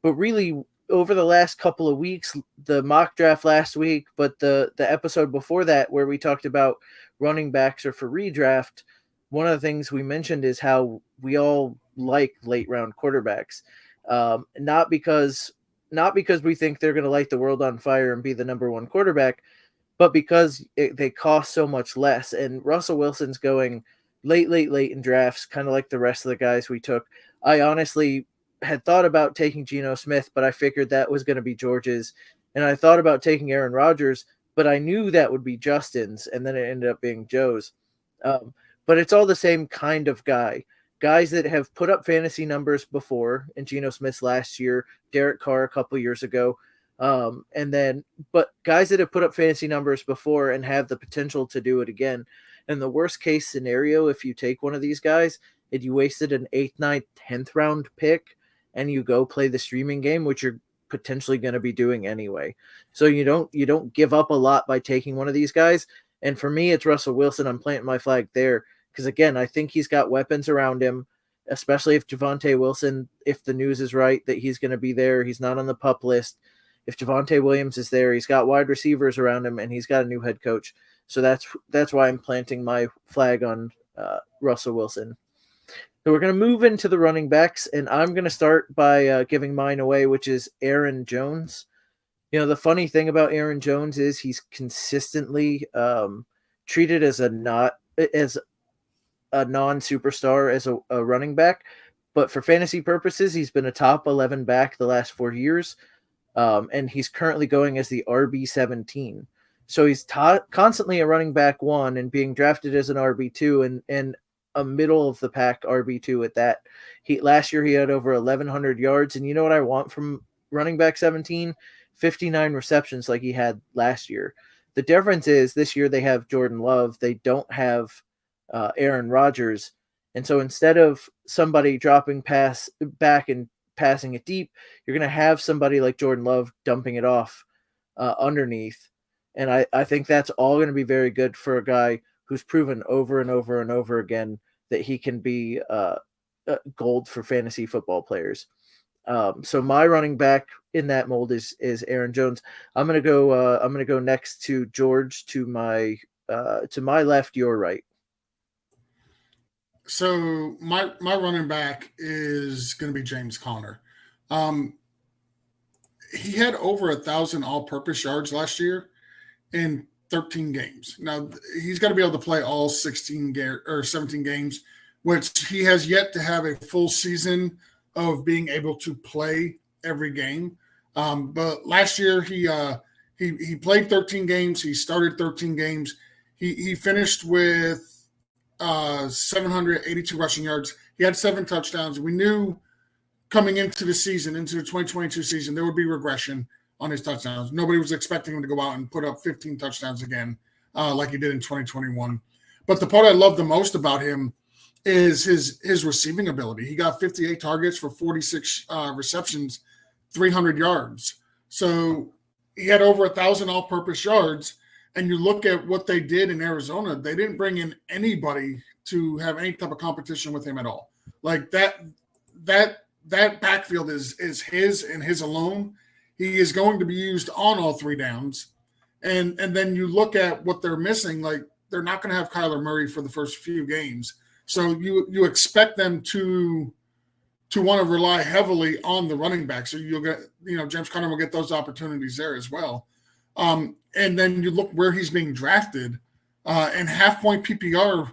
but really over the last couple of weeks, the mock draft last week, but the episode before that where we talked about running backs or for redraft, one of the things we mentioned is how we all like late round quarterbacks. Not because we think they're going to light the world on fire and be the number one quarterback, but because they cost so much less. And Russell Wilson's going late in drafts, kind of like the rest of the guys we took. I honestly had thought about taking Geno Smith, but I figured that was going to be George's. And I thought about taking Aaron Rodgers, but I knew that would be Justin's, and then it ended up being Joe's. But it's all the same kind of guys that have put up fantasy numbers before, and Geno Smith's last year, Derek Carr a couple years ago. But guys that have put up fantasy numbers before and have the potential to do it again. And the worst case scenario, if you take one of these guys and you wasted an 8th, 9th, 10th round pick and you go play the streaming game, which you're potentially going to be doing anyway. So you don't give up a lot by taking one of these guys. And for me, it's Russell Wilson. I'm planting my flag there because, again, I think he's got weapons around him, especially if Javonte Wilson, if the news is right that he's going to be there, he's not on the PUP list. If Javonte Williams is there, he's got wide receivers around him, and he's got a new head coach. So that's why I'm planting my flag on Russell Wilson. So we're going to move into the running backs, and I'm going to start by giving mine away, which is Aaron Jones. The funny thing about Aaron Jones is he's consistently treated as a non-superstar, as a running back. But for fantasy purposes, he's been a top 11 back the last 4 years. And he's currently going as the RB17. So he's constantly a running back 1 and being drafted as an RB2 and a middle of the pack RB2 at that. Last year he had over 1,100 yards. And you know what I want from running back 17? 59 receptions like he had last year. The difference is this year they have Jordan Love. They don't have Aaron Rodgers. And so instead of somebody dropping back and passing it deep, you're going to have somebody like Jordan Love dumping it off underneath. And I think that's all going to be very good for a guy who's proven over and over and over again that he can be gold for fantasy football players. So my running back in that mold is Aaron Jones. I'm going to go next to George, to my left, your right. So my running back is going to be James Conner. He had over 1,000 all-purpose yards last year in 13 games. Now he's got to be able to play all 17 games, which he has yet to have a full season of being able to play every game. But last year he played 13 games. He started 13 games. He finished with 782 rushing yards. He had 7 touchdowns. We knew coming into the season, into the 2022 season, there would be regression on his touchdowns. Nobody was expecting him to go out and put up 15 touchdowns again like he did in 2021. But the part I love the most about him is his receiving ability. He got 58 targets for 46 receptions, 300 yards. So he had over 1,000 all-purpose yards. And you look at what they did in Arizona, they didn't bring in anybody to have any type of competition with him at all. Like that backfield is his and his alone. He is going to be used on all 3 downs. And then you look at what they're missing, like they're not going to have Kyler Murray for the first few games. So you expect them to want to rely heavily on the running back. So you'll get, James Conner will get those opportunities there as well. And then you look where he's being drafted, and half-point PPR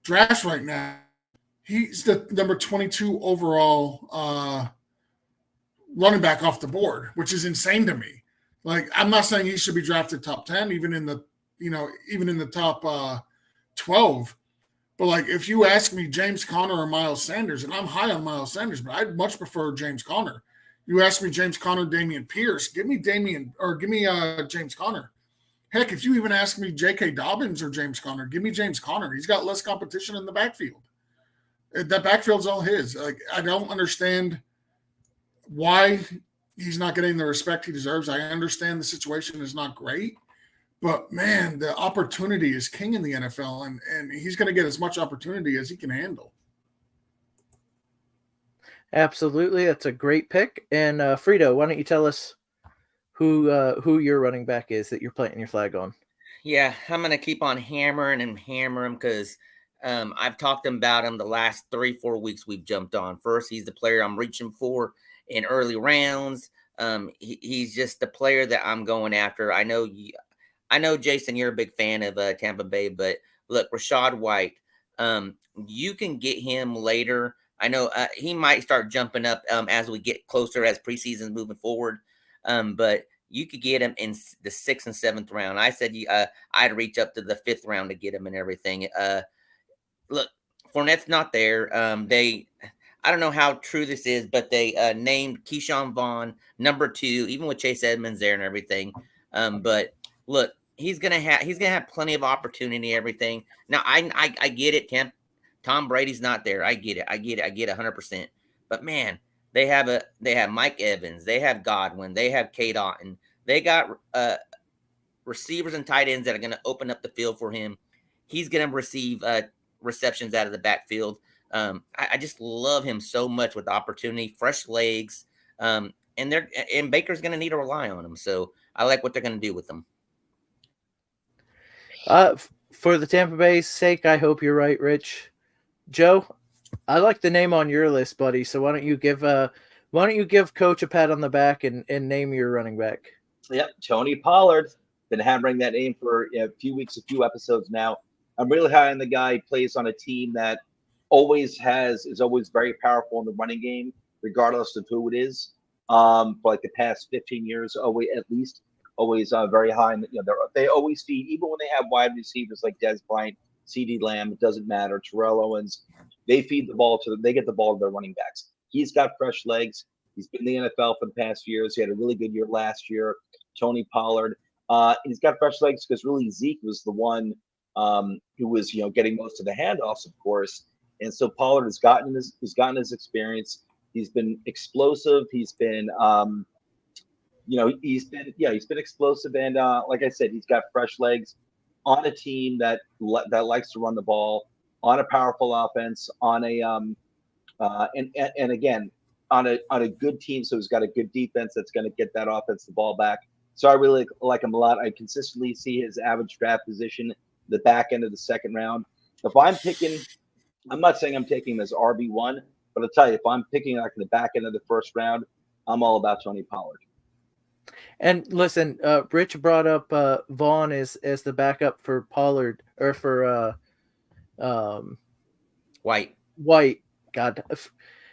drafts right now. He's the number 22 overall running back off the board, which is insane to me. Like, I'm not saying he should be drafted top 10, even in the top 12. But like, if you ask me James Conner or Miles Sanders, and I'm high on Miles Sanders, but I'd much prefer James Conner. You ask me James Conner, Damian Pierce, give me James Conner. Heck, if you even ask me J.K. Dobbins or James Conner, give me James Conner. He's got less competition in the backfield. That backfield's all his. Like, I don't understand why he's not getting the respect he deserves. I understand the situation is not great, but man, the opportunity is king in the NFL, and he's going to get as much opportunity as he can handle. Absolutely, that's a great pick. And Frito, why don't you tell us who your running back is that you're planting your flag on? Yeah, I'm gonna keep on hammering and hammering because I've talked about him the last 3-4 weeks we've jumped on. First, he's the player I'm reaching for in early rounds. He's just the player that I'm going after. I know, Jason, you're a big fan of Tampa Bay, but look, Rachaad White, you can get him later. I know he might start jumping up as we get closer as preseason moving forward, but you could get him in the 6th and 7th round. I said I'd reach up to the 5th round to get him and everything. Look, Fournette's not there. I don't know how true this is, but they named Keyshawn Vaughn number 2, even with Chase Edmonds there and everything. But look, he's gonna have plenty of opportunity. Everything. Now, I get it. Tom Brady's not there. I get it. 100%. But man, they have Mike Evans. They have Godwin. They have Kate Otten. They got receivers and tight ends that are going to open up the field for him. He's going to receive receptions out of the backfield. I just love him so much with the opportunity, fresh legs, and Baker's going to need to rely on him. So I like what they're going to do with him. For the Tampa Bay's sake, I hope you're right, Rich. Joe, I like the name on your list, buddy. So why don't you give Coach a pat on the back and name your running back? Yep, Tony Pollard. Been hammering that name for a few weeks, a few episodes now. I'm really high on the guy. He plays on a team that is always very powerful in the running game, regardless of who it is. For like the past 15 years, always very high. They always feed, even when they have wide receivers like Dez Bryant, CeeDee Lamb, it doesn't matter. Terrell Owens, they feed the ball they get the ball to their running backs. He's got fresh legs. He's been in the NFL for the past few years. He had a really good year last year. Tony Pollard. He's got fresh legs because really Zeke was the one who was getting most of the handoffs, of course. And so Pollard has gotten his experience. He's been explosive. He's been he's been explosive, and like I said, he's got fresh legs on a team that likes to run the ball, on a powerful offense, on a and again on a good team. So he's got a good defense that's going to get that offense the ball back. So I really like him a lot. I consistently see his average draft position the back end of the 2nd round. If I'm picking, I'm not saying I'm taking him as RB1, but I'll tell you, if I'm picking like the back end of the 1st round, I'm all about Tony Pollard. And listen, Rich brought up Vaughn as the backup for Pollard or for White. God,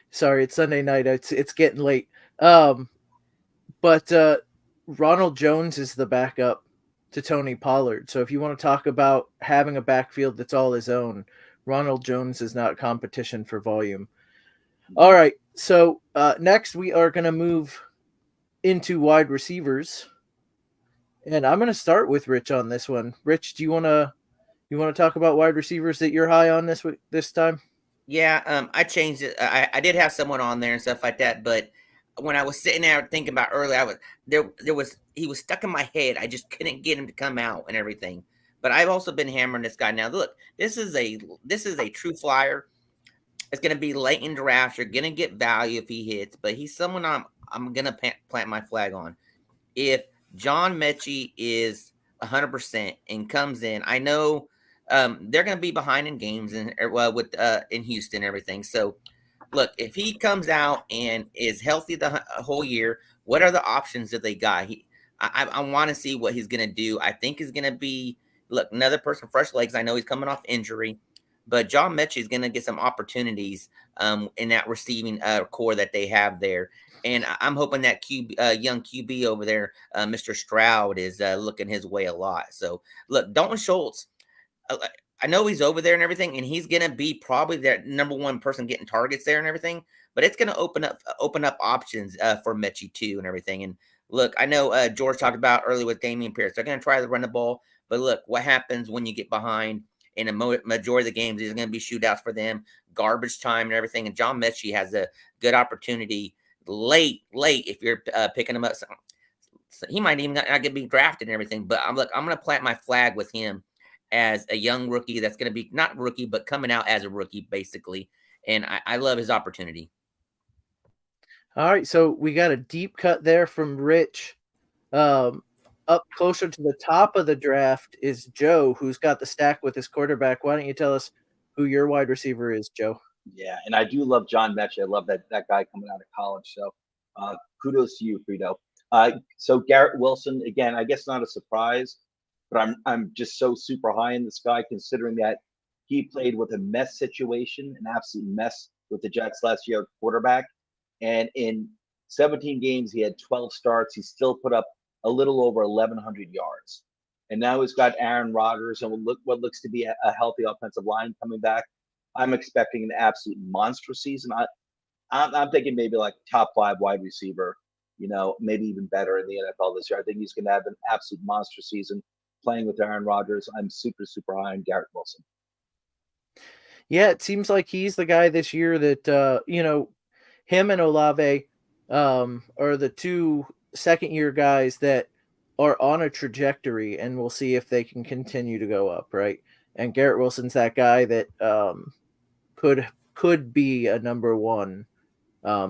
sorry, it's Sunday night. It's getting late. But Ronald Jones is the backup to Tony Pollard. So if you want to talk about having a backfield that's all his own, Ronald Jones is not competition for volume. All right. So next we are going to move into wide receivers. And I'm going to start with Rich on this one. Rich, do you want to talk about wide receivers that you're high on this time? Yeah, I changed it. I did have someone on there and stuff like that, but when I was sitting there thinking about earlier, he was stuck in my head. I just couldn't get him to come out and everything. But I've also been hammering this guy. Now, look, this is a true flyer. It's going to be late in drafts. You're going to get value if he hits, but he's someone I'm going to plant my flag on. If John Mechie is 100% and comes in, I know they're going to be behind in games in Houston and everything. So, look, if he comes out and is healthy the whole year, what are the options that they got? I want to see what he's going to do. I think he's going to be, look, another person, fresh legs. I know he's coming off injury, but John Mechie is going to get some opportunities in that receiving core that they have there. And I'm hoping that young QB over there, Mr. Stroud, is looking his way a lot. So, look, Dalton Schultz, I know he's over there and everything, and he's going to be probably their number one person getting targets there and everything, but it's going to open up options for Mechie too and everything. And look, I know George talked about earlier with Damian Pierce. They're going to try to run the ball, but look, what happens when you get behind in a majority of the games? There's going to be shootouts for them, garbage time and everything. And John Mechie has a good opportunity late if you're picking him up. So he might even not get be drafted and everything. But I'm going to plant my flag with him as a young rookie that's going to be not rookie, but coming out as a rookie, basically. And I love his opportunity. All right, so we got a deep cut there from Rich. Up closer to the top of the draft is Joe, who's got the stack with his quarterback. Why don't you tell us who your wide receiver is, Joe? Yeah, and I do love John Mechie. I love that guy coming out of college. So kudos to you, Frito. So Garrett Wilson, again, I guess not a surprise, but I'm just so super high in this guy, considering that he played with a mess situation, an absolute mess with the Jets last year at quarterback. And in 17 games, he had 12 starts. He still put up a little over 1,100 yards. And now he's got Aaron Rodgers and what looks to be a healthy offensive line coming back. I'm expecting an absolute monster season. I'm thinking maybe like top 5 wide receiver, maybe even better in the NFL this year. I think he's going to have an absolute monster season playing with Aaron Rodgers. I'm super, super high on Garrett Wilson. Yeah, it seems like he's the guy this year that, him and Olave are the 2 second-year guys that are on a trajectory, and we'll see if they can continue to go up, right? And Garrett Wilson's that guy that could be a number 1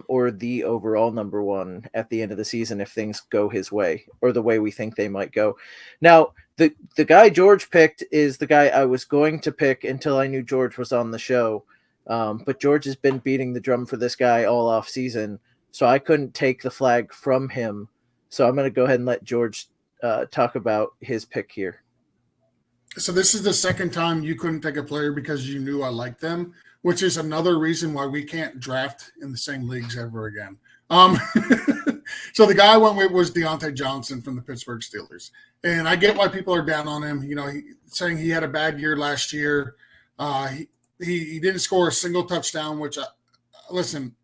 or the overall number 1 at the end of the season if things go his way or the way we think they might go. Now, the guy George picked is the guy I was going to pick until I knew George was on the show. But George has been beating the drum for this guy all off season, so I couldn't take the flag from him. So I'm going to go ahead and let George talk about his pick here. So this is the second time you couldn't take a player because you knew I liked them, which is another reason why we can't draft in the same leagues ever again. So the guy I went with was Deontay Johnson from the Pittsburgh Steelers. And I get why people are down on him, saying he had a bad year last year. He didn't score a single touchdown, which, listen,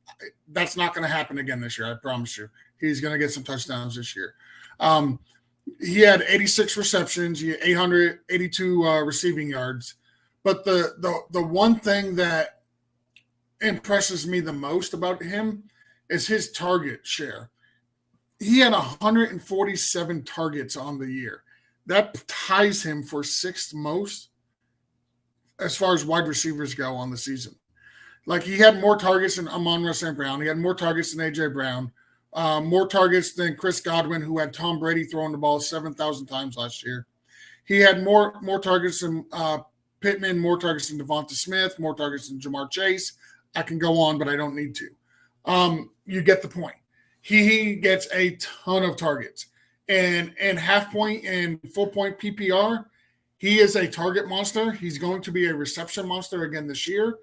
that's not going to happen again this year. I promise you. He's going to get some touchdowns this year. He had 86 receptions. He had 882 receiving yards. But the one thing that impresses me the most about him is his target share. He had 147 targets on the year. That ties him for 6th most as far as wide receivers go on the season. Like, he had more targets than Amon-Ra St. Brown. He had more targets than A.J. Brown. More targets than Chris Godwin, who had Tom Brady throwing the ball 7,000 times last year. He had more targets than Pittman, more targets than Devonta Smith, more targets than Jamar Chase. I can go on, but I don't need to. You get the point. He gets a ton of targets. And half point and full point PPR, he is a target monster. He's going to be a reception monster again this year.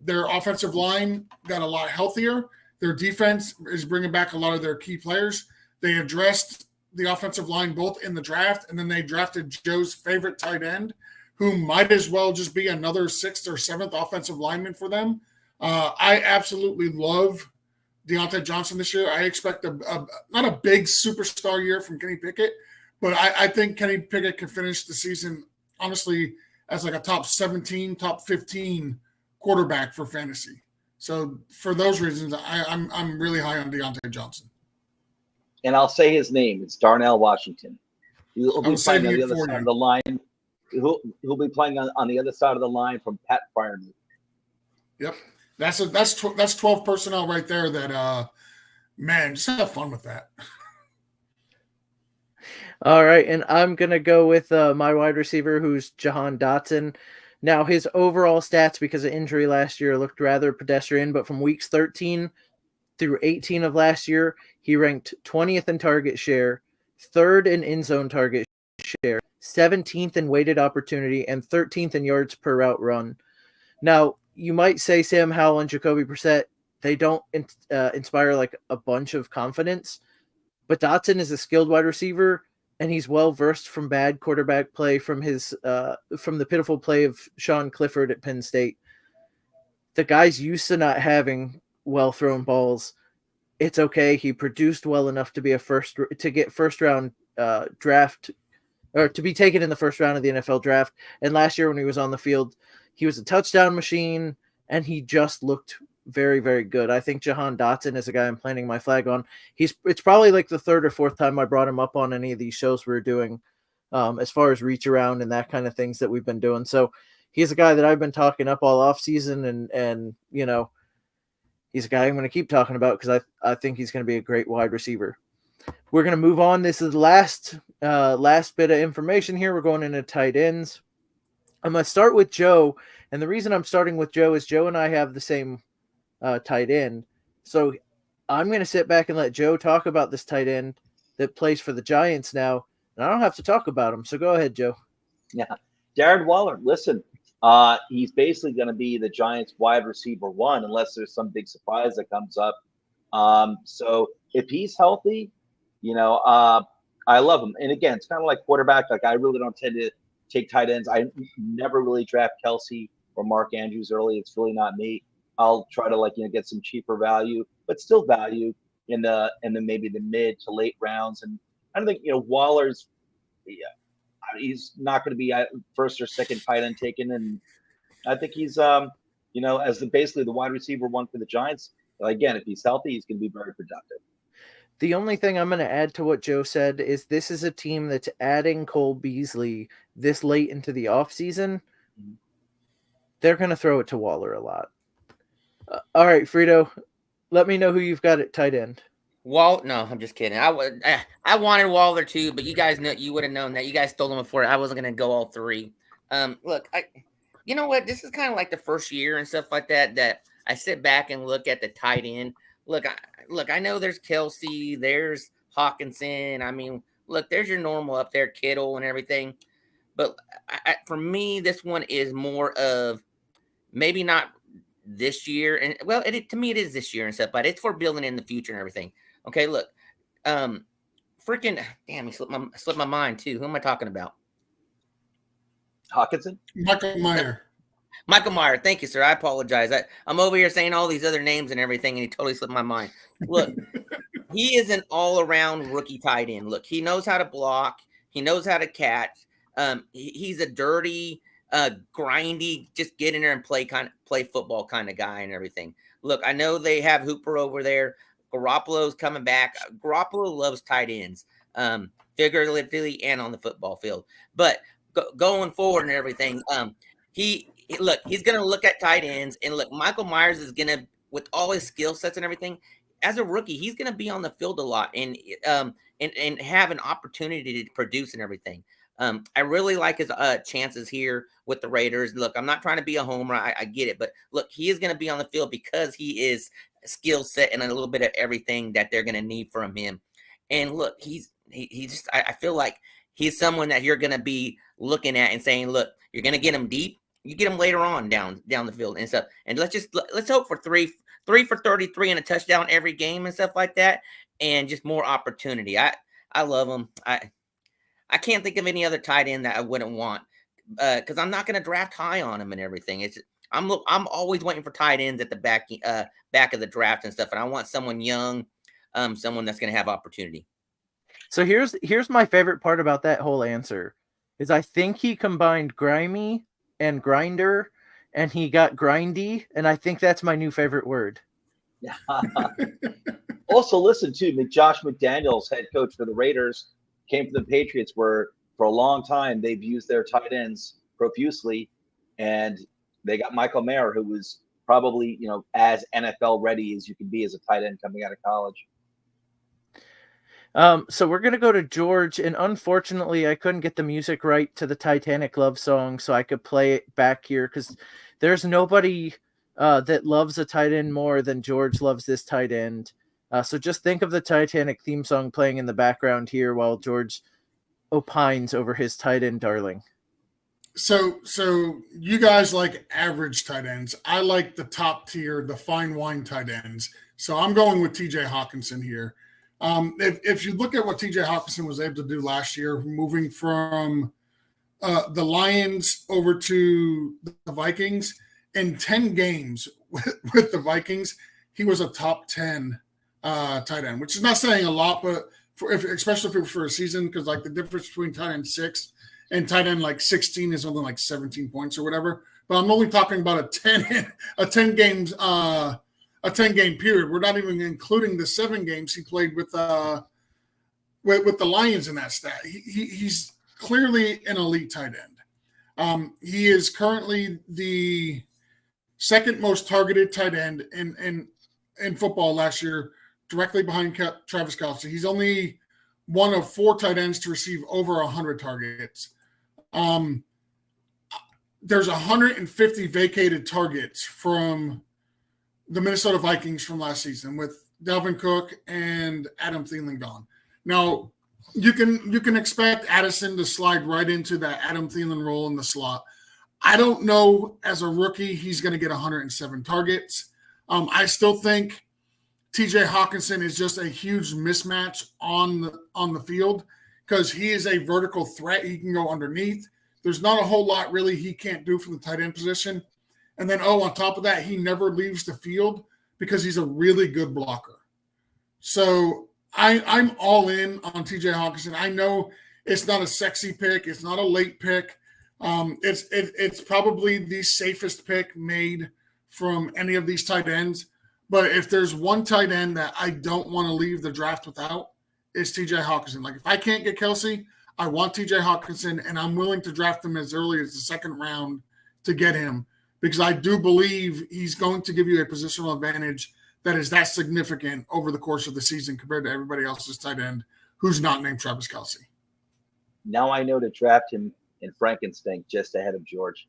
Their offensive line got a lot healthier. Their defense is bringing back a lot of their key players. They addressed the offensive line both in the draft, and then they drafted Joe's favorite tight end, who might as well just be another 6th or 7th offensive lineman for them. I absolutely love Deontay Johnson this year. I expect not a big superstar year from Kenny Pickett, but I think Kenny Pickett can finish the season, honestly, as like a top 17, top 15 quarterback for fantasy. So for those reasons, I'm really high on Deontay Johnson. And I'll say his name. It's Darnell Washington. He'll be playing on the other side of the line. He'll be playing on the other side of the line from Pat Freiermuth. Yep. That's 12 personnel right there that, man, just have fun with that. All right, and I'm going to go with my wide receiver, who's Jahan Dotson. Now, his overall stats because of injury last year looked rather pedestrian, but from weeks 13 through 18 of last year, he ranked 20th in target share, 3rd in end zone target share, 17th in weighted opportunity, and 13th in yards per route run. Now, you might say Sam Howell and Jacoby Brissett, they don't inspire like a bunch of confidence, but Dotson is a skilled wide receiver, and he's well versed from bad quarterback play from the pitiful play of Sean Clifford at Penn State. The guy's used to not having well thrown balls. It's okay. He produced well enough to be to get first round draft, or to be taken in the first round of the NFL draft. And last year when he was on the field, he was a touchdown machine, and he just looked very, very good. I think Jahan Dotson is a guy I'm planting my flag on. It's probably like the third or fourth time I brought him up on any of these shows we're doing, as far as reach around and that kind of things that we've been doing. So he's a guy that I've been talking up all off season, and he's a guy I'm going to keep talking about because I think he's going to be a great wide receiver. We're going to move on. This is the last bit of information here. We're going into tight ends. I'm going to start with Joe. And the reason I'm starting with Joe is Joe and I have the same tight end. So I'm going to sit back and let Joe talk about this tight end that plays for the Giants now. And I don't have to talk about him. So go ahead, Joe. Yeah. Darren Waller, listen, he's basically going to be the Giants wide receiver 1 unless there's some big surprise that comes up. So if he's healthy, I love him. And again, it's kind of like quarterback. Like I really don't tend to take tight ends. I never really draft Kelsey or Mark Andrews early. It's really not me. I'll try to get some cheaper value, but still value in the maybe the mid to late rounds. And I don't think Waller's. He's not going to be first or second tight end taken, and I think he's as basically the wide receiver 1 for the Giants. Again, if he's healthy, he's going to be very productive. The only thing I'm going to add to what Joe said is this is a team that's adding Cole Beasley this late into the offseason. They're going to throw it to Waller a lot. All right, Frito, let me know who you've got at tight end. No, I'm just kidding. I wanted Waller too, but you guys know, you would have known that. You guys stole him before. I wasn't going to go all 3. Look, you know what? This is kind of like the first year and stuff like that I sit back and look at the tight end. Look, I know there's Kelsey, there's Hawkinson. I mean, look, there's your normal up there, Kittle and everything. But for me, this one is more of maybe not this year. And well, to me, it is this year and stuff, but it's for building in the future and everything. Okay, look, freaking damn, he slipped my mind too. Who am I talking about? Hawkinson? Michael Mayer. Michael Mayer. Thank you, sir. I apologize. I'm over here saying all these other names and everything, and he totally slipped my mind. Look, he is an all-around rookie tight end. Look, he knows how to block. He knows how to catch. He's a dirty, grindy, just get in there and play football kind of guy and everything. Look, I know they have Hooper over there. Garoppolo's coming back. Garoppolo loves tight ends, figuratively and on the football field. But going forward and everything, he's going to look at tight ends, and look, Michael Myers is going to, with all his skill sets and everything, as a rookie, he's going to be on the field a lot and have an opportunity to produce and everything. I really like his chances here with the Raiders. Look, I'm not trying to be a homer. I get it. But look, he is going to be on the field because he is skill set and a little bit of everything that they're going to need from him. And look, he just, I feel like he's someone that you're going to be looking at and saying, look, you're going to get him deep. You get him later on down the field and stuff. And let's hope for three for 33 and a touchdown every game and stuff like that. And just more opportunity. I love him. I can't think of any other tight end that I wouldn't want because I'm not going to draft high on him and everything. I'm always waiting for tight ends at the back of the draft and stuff, and I want someone young, someone that's going to have opportunity. So here's my favorite part about that whole answer is I think he combined grimy and grinder, and he got grindy, and I think that's my new favorite word. Also, listen to Josh McDaniels, head coach for the Raiders, came from the Patriots, where for a long time they've used their tight ends profusely, and they got Michael Mayer, who was probably as NFL ready as you can be as a tight end coming out of college. So we're gonna go to George, and unfortunately, I couldn't get the music right to the Titanic love song, so I could play it back here because there's nobody that loves a tight end more than George loves this tight end. So just think of the Titanic theme song playing in the background here while George opines over his tight end darling. So you guys like average tight ends. I like the top tier, the fine wine tight ends. So I'm going with TJ Hawkinson here. If you look at what TJ Hawkinson was able to do last year, moving from the Lions over to the Vikings, in 10 games with the Vikings, he was a top 10 tight end, which is not saying a lot, but especially for a season, because like the difference between tight end 6 and tight end like 16 is only like 17 points or whatever. But I'm only talking about a 10 games a 10-game period. We're not even including the 7 games he played with the Lions in that stat. He's clearly an elite tight end. He is currently the second most targeted tight end in football last year, directly behind Travis Kelce. He's only one of 4 tight ends to receive over 100 targets. There's 150 vacated targets from the Minnesota Vikings from last season with Dalvin Cook and Adam Thielen gone. Now, you can expect Addison to slide right into that Adam Thielen role in the slot. I don't know, as a rookie, he's going to get 107 targets. I still think TJ Hawkinson is just a huge mismatch on the field because he is a vertical threat. He can go underneath. There's not a whole lot really he can't do from the tight end position. And then, on top of that, he never leaves the field because he's a really good blocker. So I'm all in on TJ Hawkinson. I know it's not a sexy pick. It's not a late pick. It's probably the safest pick made from any of these tight ends. But if there's one tight end that I don't want to leave the draft without, it's TJ Hawkinson. Like, if I can't get Kelce, I want TJ Hawkinson, and I'm willing to draft him as early as the 2nd round to get him because I do believe he's going to give you a positional advantage that is that significant over the course of the season compared to everybody else's tight end who's not named Travis Kelce. Now I know to draft him in Frankenstein just ahead of George.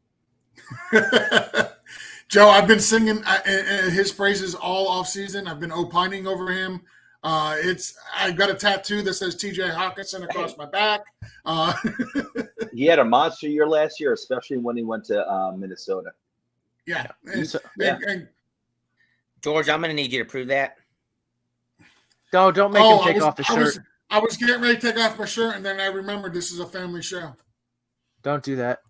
Joe, I've been singing his praises all off season. I've been opining over him. I've got a tattoo that says TJ Hawkinson across my back. He had a monster year last year, especially when he went to Minnesota. Yeah. And George, I'm going to need you to prove that. No, don't make him take off the shirt. I was getting ready to take off my shirt, and then I remembered this is a family show. Don't do that.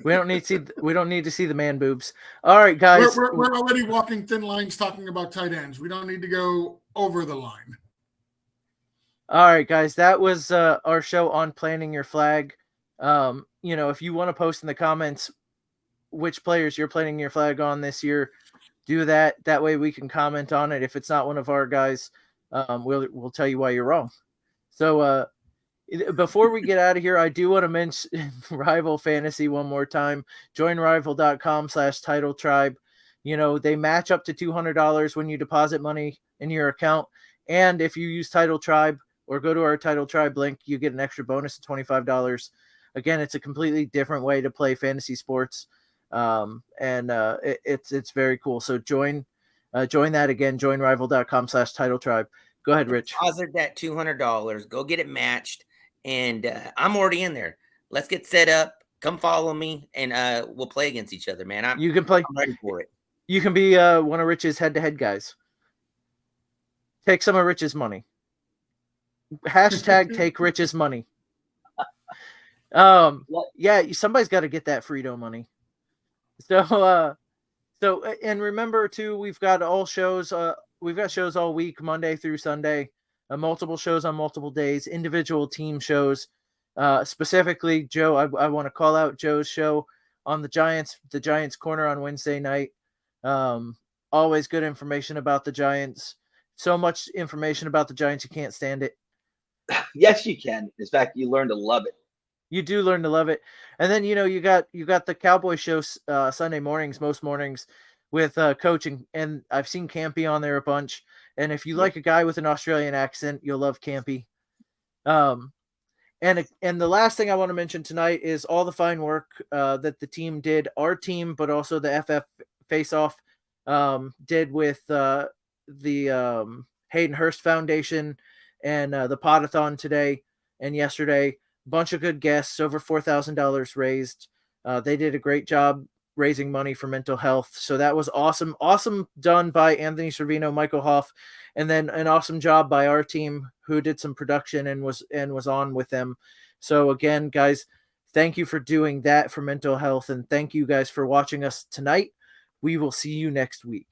We don't need to see the man boobs. All right, guys. We're already walking thin lines talking about tight ends. We don't need to go over the line. All right, guys. That was our show on planting your flag. If you want to post in the comments which players you're planting your flag on this year, do that. That way we can comment on it. If it's not one of our guys, we'll tell you why you're wrong. So before we get out of here, I do want to mention Rival Fantasy one more time. Join rival.com/title tribe. They match up to $200 when you deposit money in your account. And if you use Title Tribe or go to our Title Tribe link, you get an extra bonus of $25. Again, it's a completely different way to play fantasy sports. It's very cool. So join that again, join rival.com/title tribe. Go ahead, Rich. Deposit that $200. Go get it matched. And I'm already in there. Let's get set up. Come follow me, and we'll play against each other, man. You can play. I'm ready for it. You can be one of Rich's head-to-head guys. Take some of Rich's money. Hashtag take Rich's money. Yeah, somebody's got to get that Frito money. So and remember too, we've got all shows. We've got shows all week, Monday through Sunday. Multiple shows on multiple days, individual team shows. Specifically, Joe, I want to call out Joe's show on the Giants Corner on Wednesday night. Always good information about the Giants. So much information about the Giants, you can't stand it. Yes, you can. In fact, you learn to love it. You do learn to love it. And then, you got the Cowboy show Sunday mornings, most mornings with coaching. And I've seen Campy on there a bunch. And if you like a guy with an Australian accent, you'll love Campy. And the last thing I want to mention tonight is all the fine work that the team did, our team, but also the FF Face-Off did with the Hayden Hurst Foundation and the Podathon today and yesterday. Bunch of good guests, over $4,000 raised. They did a great job raising money for mental health. So that was awesome. Awesome done by Anthony Servino, Michael Hoff, and then an awesome job by our team who did some production and was on with them. So again, guys, thank you for doing that for mental health. And thank you guys for watching us tonight. We will see you next week.